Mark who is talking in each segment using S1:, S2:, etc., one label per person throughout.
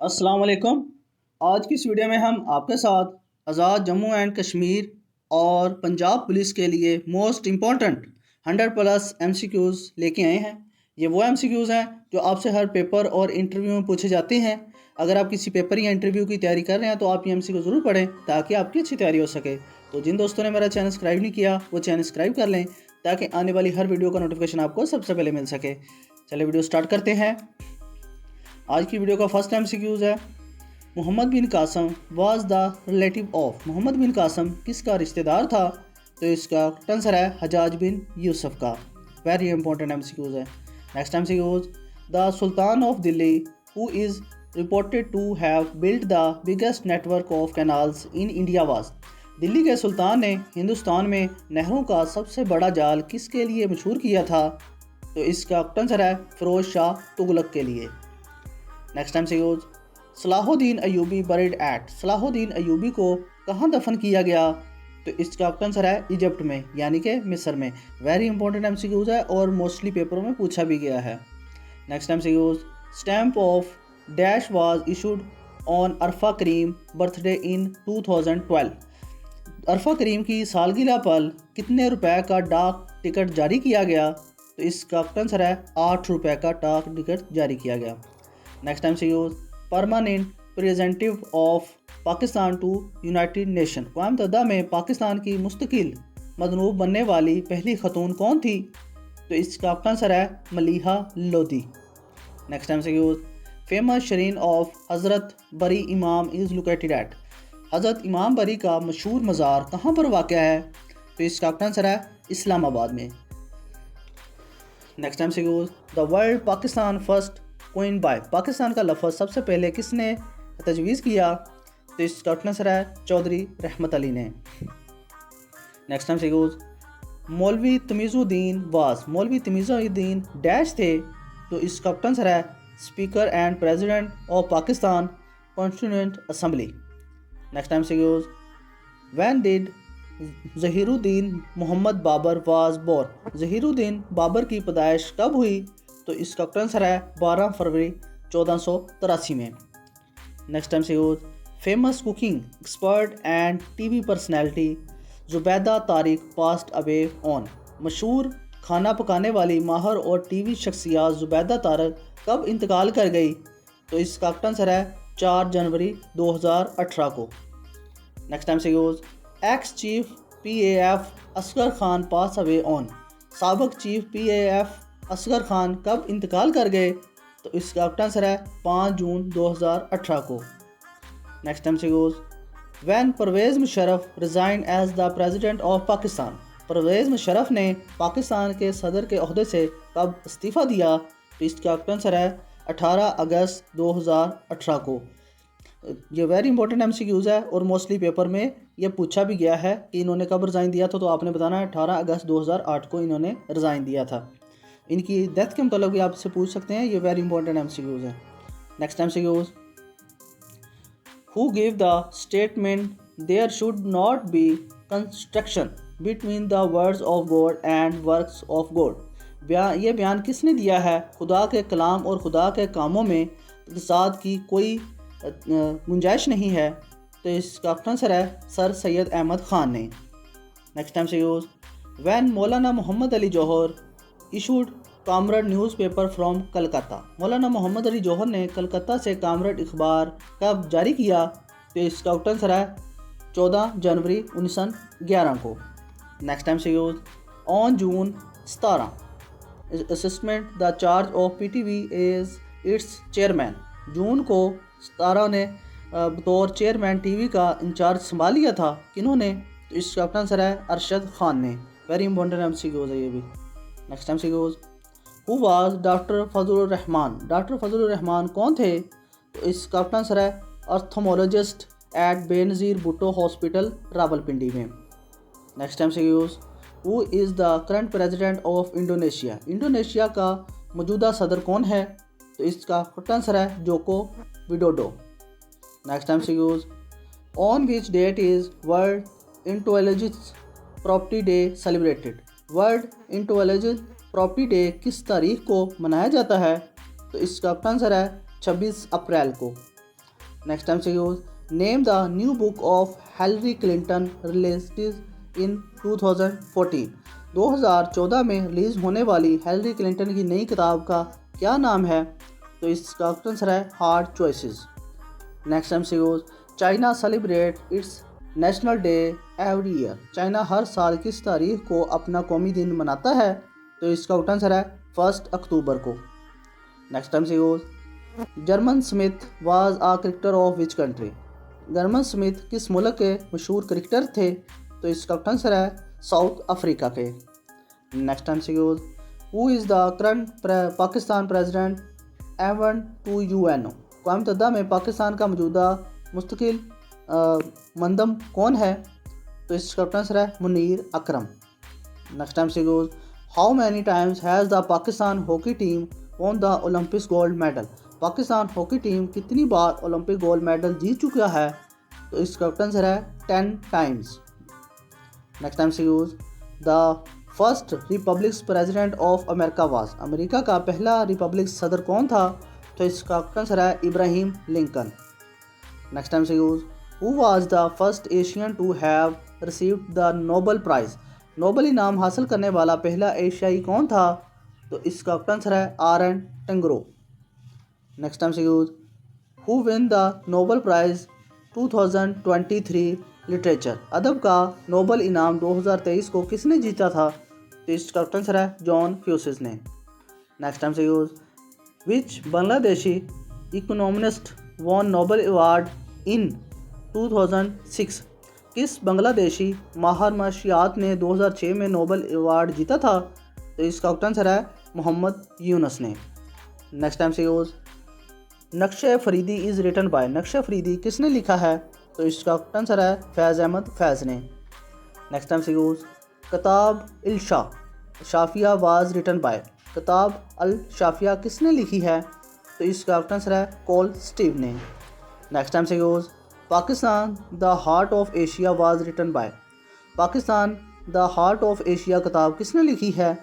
S1: अस्सलाम वालेकुम। आज की इस वीडियो में हम आपके साथ आज़ाद जम्मू एंड कश्मीर और पंजाब पुलिस के लिए मोस्ट इम्पॉर्टेंट 100+ MCQs लेके आए हैं। ये वो MCQs हैं जो आपसे हर पेपर और इंटरव्यू में पूछे जाते हैं। अगर आप किसी पेपर या इंटरव्यू की तैयारी कर रहे हैं तो आप ये MCQ ज़रूर पढ़ें ताकि आपकी अच्छी तैयारी हो सके। तो जिन दोस्तों ने मेरा चैनल सब्सक्राइब नहीं किया वो चैनल सब्सक्राइब कर लें ताकि आने वाली हर वीडियो का नोटिफिकेशन आपको सबसे पहले मिल सके। चलिए वीडियो स्टार्ट करते हैं। आज की वीडियो का फर्स्ट MCQs है, Mohammad bin Qasim was the relative of. Mohammad bin Qasim किसका रिश्तेदार था? तो इसका आंसर है हजाज बिन यूसुफ का। वेरी इंपॉर्टेंट MCQs है। Next MCQs, the sultan of Delhi who is reported to have built the biggest network of canals in India was. Delhi के सुल्तान ने हिंदुस्तान में नहरों का सबसे बड़ा जाल किसके लिए मशहूर किया था? तो इसका आंसर है फिरोज शाह तुगलक के लिए। Next MCQs, Salahuddin Ayyubi buried at. Salahuddin Ayyubi को कहाँ दफन किया गया? तो इसका आंसर है इजिप्ट में यानी कि मिस्र में। वेरी इंपॉर्टेंट MCQs है और मोस्टली पेपरों में पूछा भी गया है। Next MCQs, stamp of dash was issued on Arfa Karim birthday in 2012। Arfa Karim की सालगिरह पर कितने रुपए का डाक टिकट जारी किया गया? तो इसका आंसर है 8 रुपए का डाक टिकट जारी किया गया। Next MCQs, permanent representative of Pakistan to United Nation. अक़वाम मुत्तहिदा में पाकिस्तान की मुस्तकिल मदनूब बनने वाली पहली खतून कौन थी? तो इसका आंसर है Maleeha Lodhi. Next MCQs, famous shrine of Hazrat Bari इमाम इज़ लोकेटेड एट। हज़रत इमाम बरी का मशहूर मज़ार कहाँ पर वाक़या है? तो इसका आंसर है इस्लामाबाद में। Next MCQs, the world Pakistan first coin by. Pakistan का लफ्ज़ सबसे पहले किसने तजवीज़ किया? तो इसका आंसर है चौधरी रहमत अली ने। नेक्स्ट MCQs, मौलवी तमीज़ुद्दीन वाज। मौलवी तमीज़ुद्दीन डैश थे। तो इसका आंसर है speaker and president of Pakistan constituent assembly. Next MCQs, when did Zahiruddin Muhammad Babur was born. Zahiruddin Babur की पैदाइश कब हुई? तो इसका आंसर है 12 फरवरी 1483 में। Next MCQs, famous cooking expert and TV personality Zubaida Tariq passed away on. मशहूर खाना पकाने वाली माहर और TV शख्सियत जुबैदा तारिक कब इंतकाल कर गई? तो इसका आंसर है 4 जनवरी 2018 को। Next MCQs, ex chief PAF Asghar Khan pass away on. साबिक चीफ PAF असगर खान कब इंतकाल कर गए? तो इसका आंसर है 5 जून 2018 को। Next MCQs, when Pervez Musharraf resign as the president of Pakistan. Pervez Musharraf ने पाकिस्तान के सदर के ओहदे से कब इस्तीफ़ा दिया? तो इसका आंसर है 18 अगस्त 2018 को। ये वेरी इंपॉर्टेंट MCQs है और मोस्टली पेपर में ये पूछा भी गया है कि इन्होंने कब रिज़ाइन दिया था। तो आपने बताना है 18 अगस्त 2008 को इन्होंने रिज़ाइन दिया था। इनकी डेथ के मतलब भी आपसे पूछ सकते हैं। ये वेरी इंपॉर्टेंट MCQs हैं। Next MCQs, who give the statement there should not be construction between the words of God and works of God. ये बयान किसने दिया है? खुदा के कलाम और खुदा के कामों में तज़ाद की कोई गुंजाइश नहीं है। तो इसका आंसर है सर सैयद अहमद ख़ान ने। Next MCQs, when Maulana Mohammad Ali Jauhar issued Comrade newspaper from Calcutta. Maulana Mohammad Ali जौहर ने कलकत्ता से कामरेड अखबार कब जारी किया? तो इसका आंसर है 14 जनवरी 1911 को। Next MCQs, on June 17 assumed the charge of PTV as its chairman. जून को 17 ने बतौर चेयरमैन TV का इंचार्ज संभाल लिया था। किन्होंने? तो इसका आंसर है अरशद खान ने। वेरी इंपॉर्टेंट MCQs है ये भी। Next MCQs, who was doctor Fazlur Rahman. Doctor Fazlur Rahman कौन थे? तो इसका आंसर है ophthalmologist at Benazir Bhutto hospital Rawalpindi में। Next MCQs, who is the current president of Indonesia. Indonesia का मौजूदा सदर कौन है? तो इसका आंसर है Joko Widodo. Next MCQs, on which date is world intellectual property day celebrated. World intellectual property day किस तारीख को मनाया जाता है? तो इसका आंसर है 26 अप्रैल को। नेक्स्ट टाइम से use name the new book of Hillary Clinton released in 2014। 2014 में रिलीज़ होने वाली हिलरी क्लिंटन की नई किताब का क्या नाम है? तो इसका आंसर है हार्ड चॉइसेस। नेक्स्ट टाइम से use China celebrate its national day every year. China हर साल किस तारीख को अपना कौमी दिन मनाता है? तो इसका आंसर है 1 अक्टूबर को। नेक्स्ट टाइम से use German Smith was a cricketer of which country. German Smith किस मुल्क के मशहूर क्रिकेटर थे? तो इसका आंसर है साउथ अफ्रीका के। नेक्स्ट टाइम से use who is the current Pakistan president envoy to UNO. अक़वाम मुत्तहिदा में पाकिस्तान का मौजूदा मुस्तकिल मंदम कौन है? तो इसका आंसर है मुनीर अकरम। नेक्स्ट टाइम से use how many times has the Pakistan hockey team won the Olympics gold medal. Pakistan hockey team कितनी बार ओलंपिक गोल्ड मेडल जीत चुका है? तो इसका आंसर है 10 टाइम्स। नेक्स्ट टाइम से use the first republics president of America was. America का पहला Republic सदर कौन था? तो इसका आंसर है इब्राहिम लिंकन। नेक्स्ट टाइम से use who was the first Asian to have received the Nobel prize. Nobel इनाम हासिल करने वाला पहला एशियाई कौन था? तो इसका आंसर है आरएन टंगरो। नेक्स्ट टाइम से use who win the Nobel price 2023 literature. अदब का नोबेल इनाम 2023 को किसने जीता था? तो इसका आंसर है जॉन फ्यूसिस ने। नेक्स्ट टाइम से use which Bangladeshi economist won Nobel award in 2006। किस बांग्लादेशी माहर माशियात ने 2006 में नोबेल अवार्ड जीता था? तो इसका आंसर है मोहम्मद यूनुस ने। नेक्स्ट टाइम से यूज नक्शे फरीदी इज़ रिटन बाय। नक्शे फरीदी किसने लिखा है? तो इसका आंसर है फैज़ अहमद फैज़ ने। नेक्स्ट टाइम से यूज किताब अल शाफिया वाज रिटन बाय। किताब अल शाफिया किसने लिखी है? तो इसका आंसर है कॉल स्टीव ने। नेक्स्ट टाइम से use Pakistan the heart of Asia was written by. Pakistan the heart of Asia किताब किसने लिखी है?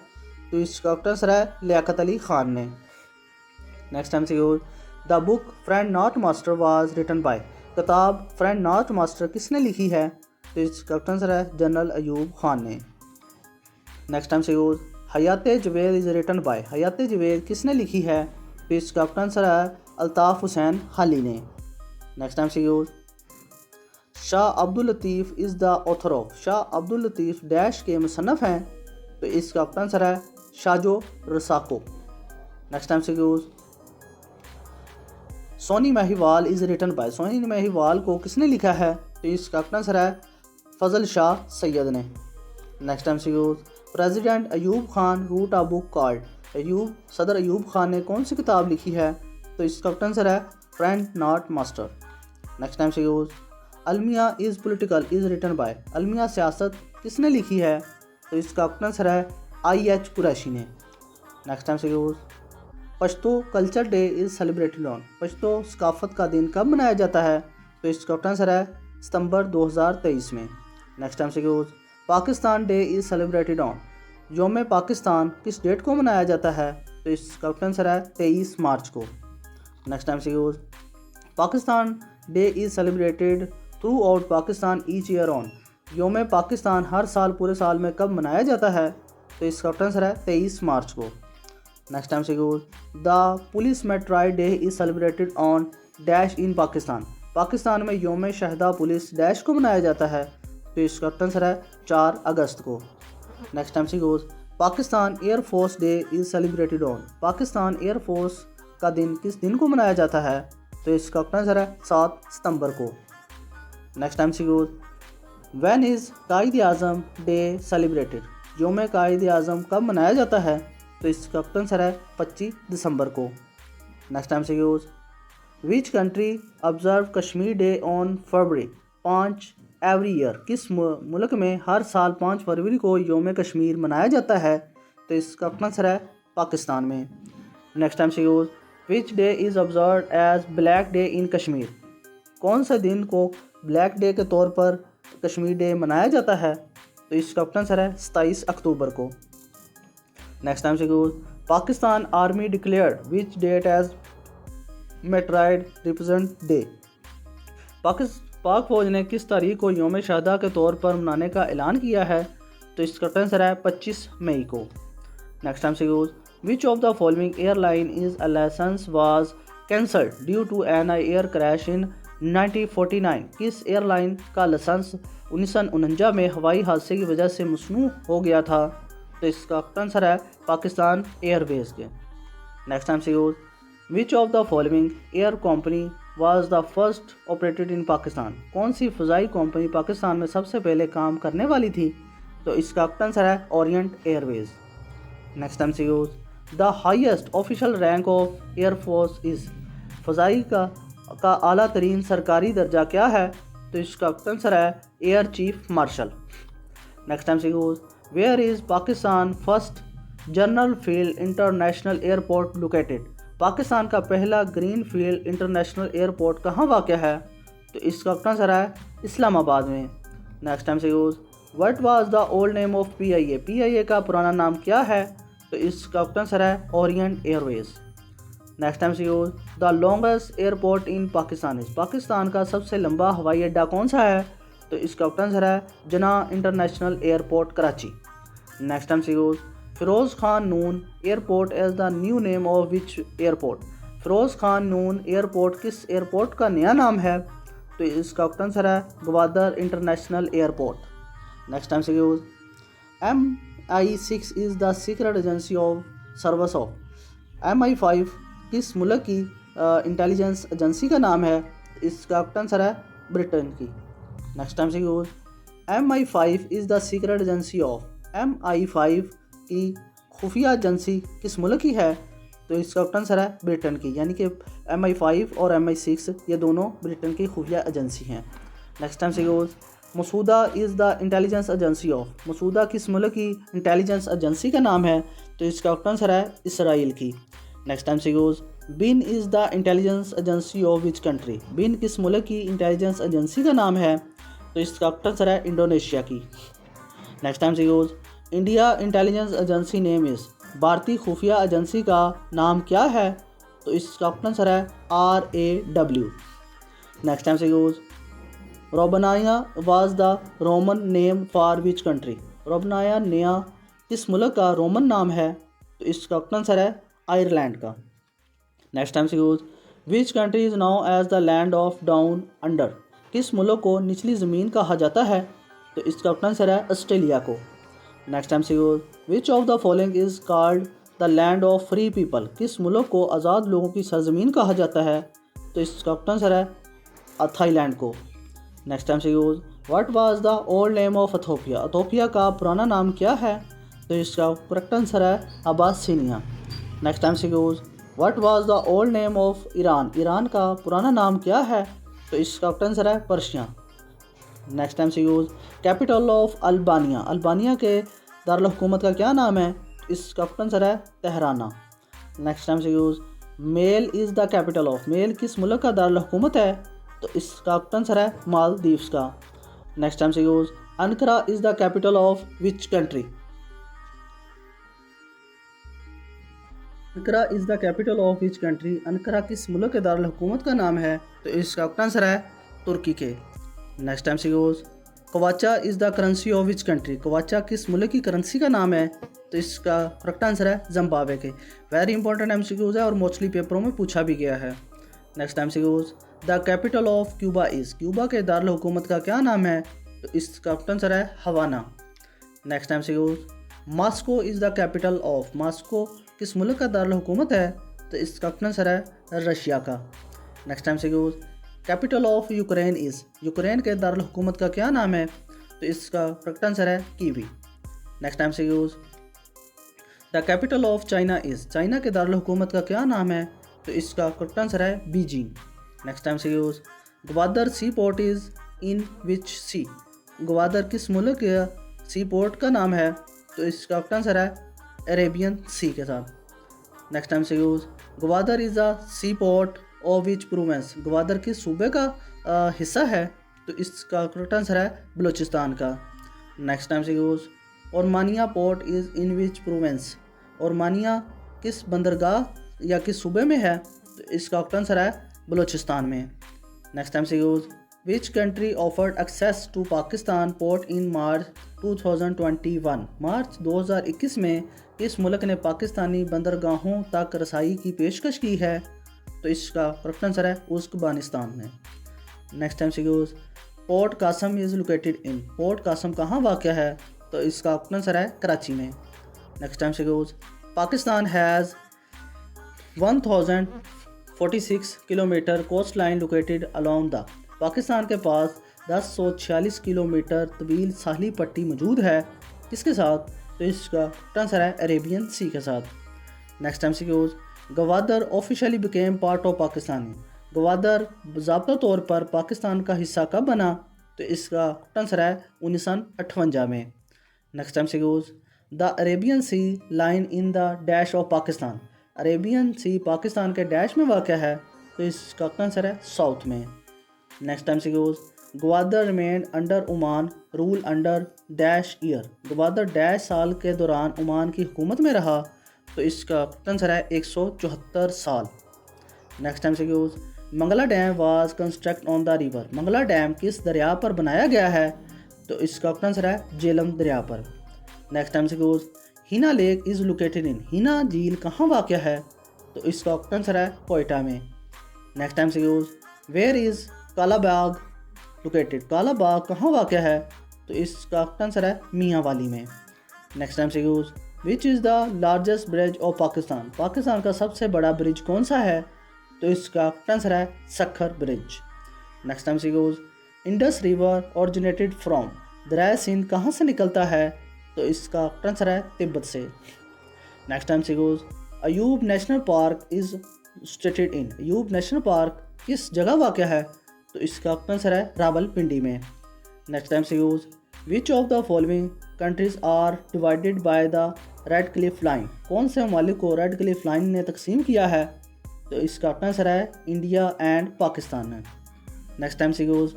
S1: तो इसका आंसर है लियाकत अली ख़ान ने। नेक्स्ट टाइम से use the book friend not master was written by. किताब फ्रेंड नॉट मास्टर किसने लिखी है? तो इसका आंसर है जनरल अयूब खान ने। नेक्स्ट टाइम से use Hayat Javed is written by. Hayat Javed किसने लिखी है? तो इसका आंसर है अल्ताफ़ हुसैन हाली ने। नेक्स्ट टाइम से use Shah Abdul Latif is the author of. Shah Abdul Latif dash के मुसन्नफ़ हैं। तो इसका आंसर है शाजो रसाको। नेक्स्ट टाइम से use Soni Mahiwal is written bye. Soni Mahiwal को किसने लिखा है? तो इसका आंसर है फजल शाह सैयद ने। नेक्स्ट टाइम से use president Ayub Khan wrote a book called. सदर अयूब खान ने कौन सी किताब लिखी है? तो इसका आंसर है friend not master. Next time से use Almiya is political is written by. Almiya Siyasat किसने लिखी है? तो इसका आंसर है IH कुरैशी ने। नेक्स्ट टाइम से use Pashto culture day is celebrated on. Pashto सकाफत का दिन कब मनाया जाता है? तो इसका आंसर है सितंबर 2023 में। नेक्स्ट टाइम से use Pakistan day is celebrated on. योम पाकिस्तान किस डेट को मनाया जाता है? तो इसका आंसर है 23 मार्च को। नेक्स्ट टाइम से use Pakistan day is celebrated through out Pakistan each year on. योम पाकिस्तान हर साल पूरे साल में कब मनाया जाता है? तो इसका आंसर है 23 मार्च को। नेक्स्ट टाइम से use the police martyrs day is celebrated on dash in Pakistan. Pakistan में योम शहदा पुलिस डैश को मनाया जाता है। तो इसका आंसर है 4 अगस्त को। नेक्स्ट टाइम से use Pakistan air force day is celebrated on. Pakistan air force का दिन किस दिन को मनाया जाता है? तो इसका आंसर है 7 सितंबर को। नेक्स्ट टाइम से use when is Quaid Azam day celebrated. योम कायद आज़म कब मनाया जाता है? तो इसका आंसर है 25 दिसंबर को। नेक्स्ट टाइम से use which country observe Kashmir day on February 5 every year. किस मुल्क में हर साल 5 फरवरी को योम कश्मीर मनाया जाता है? तो इसका आंसर है पाकिस्तान में। नेक्स्ट टाइम से use which day is observe as black day in Kashmir. कौन सा दिन को ब्लैक डे के तौर पर कश्मीर डे मनाया जाता है? तो इसका आंसर है 27 अक्टूबर को। नेक्स्ट टाइम से use Pakistan army declared which date as martyred represent day. Pak फौज ने किस तारीख को योम शहदा के तौर पर मनाने का ऐलान किया है? तो इसका आंसर है 25 मई को। नेक्स्ट टाइम से use which of the following airline is a license was cancelled due to an air crash in 1949? किस एयरलाइन का लाइसेंस 1949 में हवाई हादसे की वजह से मसनू हो गया था? तो इसका आंसर है पाकिस्तान एयरवेज के। नेक्स्ट टाइम से use which of the following air company was the first operated in Pakistan? कौन सी फ़ज़ाई कंपनी पाकिस्तान में सबसे पहले काम करने वाली थी? तो इसका आंसर है ओरिएंट एयरवेज। नेक्स्ट टाइम से use the highest official rank of air force is? फ़ज़ाई का आला तरीन सरकारी दर्जा क्या है? तो इसका आंसर है air chief marshal. Next time से use where is Pakistan first general field international airport located? Pakistan का पहला ग्रीन फील्ड इंटरनेशनल एयरपोर्ट कहाँ वाक़ है? तो इसका आंसर है इस्लामाबाद में। नेक्स्ट टाइम से use what was the old name of PIA? PIA का पुराना नाम क्या है? तो इसका आंसर है ओरिएंट एयरवेज। नेक्स्ट टाइम से use the longest airport in Pakistan is? Pakistan का सबसे लंबा हवाई अड्डा कौन सा है? तो इसका आंसर है Jinnah international airport Karachi. Next time से use Firoz Khan Noon airport as the new name of which airport? Firoz Khan Noon airport किस एयरपोर्ट का नया नाम है? तो इसका आंसर है Gwadar international airport. Next time से use MI6 is the secret agency of service of? MI5 किस मुल्क की इंटेलिजेंस एजेंसी का नाम है? इसका आंसर है ब्रिटेन की। नेक्स्ट टाइम से use MI5 is the secret agency of? MI5 की खुफिया एजेंसी किस मुल्क की है? तो इसका आंसर है ब्रिटेन की, यानी कि MI5 और MI6 ये दोनों ब्रिटेन की खुफिया एजेंसी हैं। नेक्स्ट टाइम से use Mossad is the intelligence agency of? Mossad किस मुल्क की इंटेलिजेंस एजेंसी का नाम है? तो इसका आंसर है इसराइल की। नेक्स्ट टाइम से यूज़ बिन is the intelligence agency of which country? बिन किस मुल्क की इंटेलिजेंस एजेंसी का नाम है? तो इसका आंसर है इंडोनेशिया की। नेक्स्ट टाइम से use India intelligence agency name is? भारतीय खुफिया एजेंसी का नाम क्या है? तो इसका आंसर है RAW। नेक्स्ट टाइम से यूज़ रोबनाया was the Roman name for which country? रोबनाया नया किस मुल्क का रोमन नाम है? तो इसका आंसर है आयरलैंड का। नेक्स्ट टाइम से use which country is now as the land of down under? किस मुल्क को निचली ज़मीन कहा जाता है? तो इसका आंसर है ऑस्ट्रेलिया को। नेक्स्ट टाइम से use which of the following is called the land of free people? किस मुल्क को आज़ाद लोगों की सरजमीन कहा जाता है? तो इसका आंसर है थाईलैंड को। नेक्स्ट टाइम से use what was the old name of Ethiopia? Ethiopia का पुराना नाम क्या है? तो इसका करेक्ट आंसर है अबासिनिया। नेक्स्ट टाइम से use what was the old name of Iran? Iran का पुराना नाम क्या है? तो इसका आंसर है पर्शिया। नेक्स्ट टाइम से use capital of Albania? Albania के दारुल हुकूमत का क्या नाम है? इसका आंसर है तेहराना। नेक्स्ट टाइम से use Male is the capital of? Male किस मुल्क का दारुल हुकूमत है? तो इसका आंसर है मालदीव्स का। नेक्स्ट टाइम से use Ankara is the capital of which country? Ankara is the capital of which country? Ankara किस मुल्क के दारुल हुकूमत का नाम है? तो इसका आंसर है तुर्की के। नेक्स्ट टाइम से use kwacha is the currency of which country? Kwacha किस मुल्क की करेंसी का नाम है? तो इसका करेक्ट आंसर है जिम्बाब्वे के। वेरी इंपॉर्टेंट MCQs है और मोस्टली पेपरों में पूछा भी गया है। नेक्स्ट टाइम से use the capital of Cuba is? Cuba के दारुल हुकूमत का क्या नाम है? तो इसका आंसर है हवाना। नेक्स्ट टाइम से use Moscow is the capital of? Moscow किस मुल्क का दारुल हुकूमत है? तो इसका आंसर है रशिया का। नेक्स्ट टाइम से use capital of Ukraine is? Ukraine के दारुल हुकूमत का क्या नाम है? तो इसका करेक्ट आंसर है कीवी। नेक्स्ट टाइम से use the capital of China is? China के दारुल हुकूमत का क्या नाम है? तो इसका करेक्ट आंसर है बीजिंग। नेक्स्ट टाइम से use Gwadar sea port is in which sea? Gwadar किस मुल्क के सी पोर्ट का नाम है? तो इसका करेक्ट आंसर है अरेबियन सी के साथ। नेक्स्ट टाइम से use Gwadar is a sea port of which province? Gwadar किस सूबे का हिस्सा है? तो इसका करेक्ट आंसर है बलूचिस्तान का। नेक्स्ट टाइम से use Ormara port is in which province? Ormara किस बंदरगाह या किस सूबे में है? तो इसका करेक्ट आंसर है बलूचिस्तान में। नेक्स्ट टाइम से use which country offered access to Pakistan port in March 2021? मार्च 2021 में किस मुल्क ने पाकिस्तानी बंदरगाहों तक रसाई की पेशकश की है? तो इसका करेक्ट आंसर है उज़्बेकिस्तान ने। Next time MCQs, Port Qasim is located in. Port Qasim कहाँ वाक़ है? तो इसका करेक्ट आंसर है कराची में। Next time MCQs, Pakistan has 1046 kilometre coast line located along the. Pakistan के पास 1046 किलोमीटर तवील साहली पट्टी मौजूद है, किसके साथ? तो इसका आंसर है अरेबियन सी के साथ। Next time MCQs, Gwadar officially became part of Pakistan. Gwadar बाज़ाब्ता तौर पर पाकिस्तान का हिस्सा कब बना? तो इसका आंसर है 1958 में। Next time MCQs, the Arabian sea line in the dash of Pakistan. Arabian sea Pakistan के डैश में वाक़ है, तो इसका आंसर है साउथ में। Next time MCQs, Gwadar remain under Oman rule under dash year. Gwadar dash साल के दौरान ओमान की हुकूमत में रहा, तो इसका आंसर है 174 साल। Next time MCQs, Mangla dam was construct on the river. Mangla dam किस दरिया पर बनाया गया है? तो इसका आंसर है झेलम दरिया पर। Next time MCQs, Hanna lake is located in. Hanna झील कहाँ वाक़ है? तो इसका आंसर है कोयटा में। Next time MCQs, where is Kalabagh located. Kalabagh कहाँ वाक़ है? तो इसका आंसर है मियांवाली में। Next time MCQs, which is the largest bridge of Pakistan. Pakistan का सबसे बड़ा ब्रिज कौन सा है? तो इसका आंसर है Sukkur bridge. Next time MCQs, Indus river originated from. दरिया सिंध कहाँ से निकलता है? तो इसका आंसर है तिब्बत से। Next time MCQs, Ayub national park is situated in. Ayub national park किस जगह वाक़ है? तो इसका आंसर है रावलपिंडी में। Next time MCQs, which of the following countries are divided by the Radcliffe line. कौन से ममालिक को रेड क्लिफ लाइन ने तकसीम किया है? तो इसका आंसर है इंडिया एंड पाकिस्तान ने। Next time MCQs,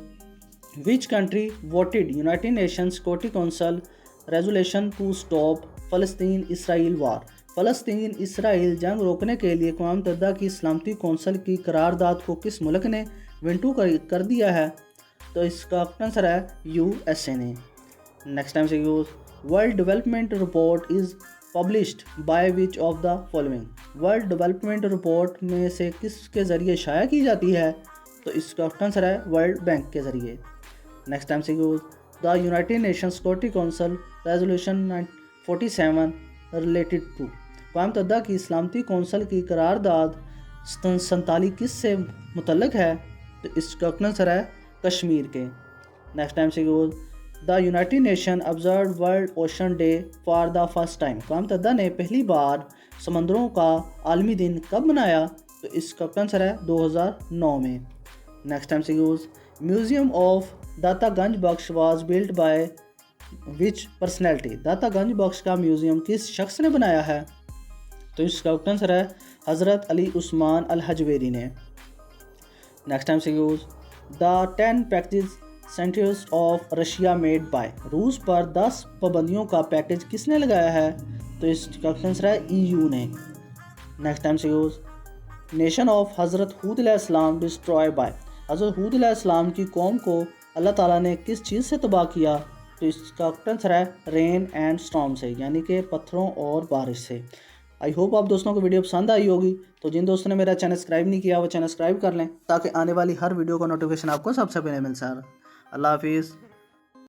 S1: which country voted United Nations Security Council resolution to stop फ़लस्तीन इसराइल वार। फ़लस्तीन इसराइल जंग रोकने के लिए अक़वाम मुत्तहिदा की सलामती कौंसिल की करारदाद को किस मुल्क ने विंटू कर दिया है? तो इसका आंसर है USA ने। Next time MCQs, World Development Report is published by which of the following. World Development Report में से किसके ज़रिए शाया की जाती है? तो इसका आंसर है वर्ल्ड बैंक के ज़रिए। Next time MCQs, the United Nations Security Council resolution 47 related to. अक़वाम मुत्तहिदा की सलामती कौंसिल की करारदाद 47 किस से मुतल्लक है? तो इसका आंसर है कश्मीर के। Next time MCQs, the United Nation observe World Ocean Day for the first time. अक़वाम मुत्तहिदा ने पहली बार समंदरों का आलमी दिन कब मनाया? तो इसका आंसर है 2009 में। Next time MCQs, museum of Data Ganj Bakhsh was built by which personality. Data Ganj बख्श का म्यूजियम किस शख्स ने बनाया है? तो इसका आंसर है हज़रत अली उस्मान अल हजवेरी ने। Next time MCQs, the 10 package centuries of Russia made by. रूस पर 10 पाबंदियों का पैकेज किसने लगाया है? तो इसका आंसर है EU ने। नेक्स्ट टाइम सीक्यूज, नेशन ऑफ हज़रत हूद अलैहिस्सलाम डिस्ट्रॉय बाय। हज़रत हूद अलैहिस्सलाम की कौम को अल्लाह ताला ने किस चीज़ से तबाह किया? तो इसका आंसर है रेन एंड स्टॉर्म से, यानी कि पत्थरों और बारिश से। आई होप आप दोस्तों को वीडियो पसंद आई होगी। तो जिन दोस्तों ने मेरा चैनल सब्सक्राइब नहीं किया वो चैनल सब्सक्राइब कर लें, ताकि आने वाली हर वीडियो का नोटिफिकेशन आपको सबसे पहले मिल सके। अल्लाह हाफिज़।